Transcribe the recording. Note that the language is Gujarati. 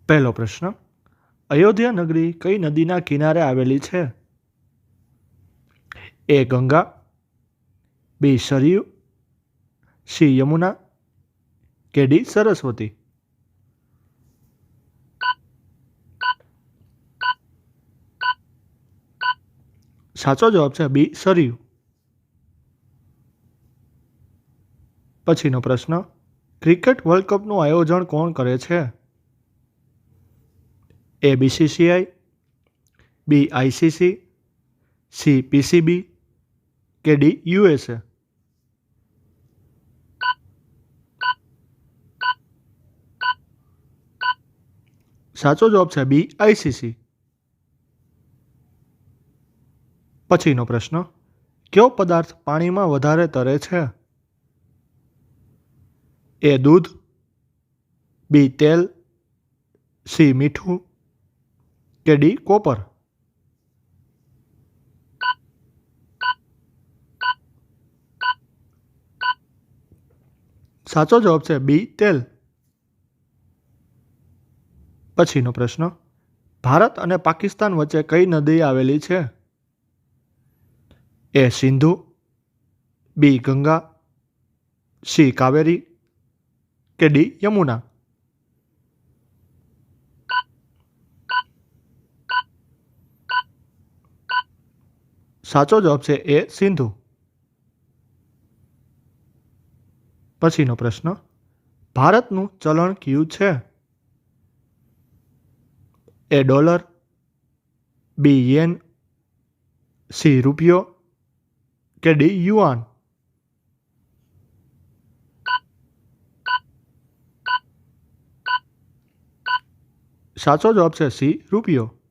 પહેલો પ્રશ્ન, અયોધ્યા નગરી કઈ નદીના કિનારે આવેલી છે? એ ગંગા, બી સરયુ, સી યમુના કે ડી સરસ્વતી? સાચો જવાબ છે બી સરયુ. પછીનો પ્રશ્ન, ક્રિકેટ વર્લ્ડ કપનું આયોજન કોણ કરે છે? એ બીસીસીઆઈ, બી આઈસીસી, સી પીસીબી કે ડી યુએસએ? સાચો જવાબ છે બી આઈસીસી. પછીનો પ્રશ્ન, કયો પદાર્થ પાણીમાં વધારે તરે છે? એ દૂધ, બી તેલ, સી મીઠું કે ડી કોપર? સાચો જવાબ છે બી તેલ. પછીનો પ્રશ્ન, ભારત અને પાકિસ્તાન વચ્ચે કઈ નદી આવેલી છે? એ સિંધુ, બી ગંગા, સી કાવેરી કે ડી યમુના? સાચો જવાબ છે એ સિંધુ. પછીનો પ્રશ્ન, ભારતનું ચલણ કયું છે? એ ડોલર, બી યેન, સી રૂપિયો કે ડી યુઆન? સાચો જવાબ છે સી રૂપિયો.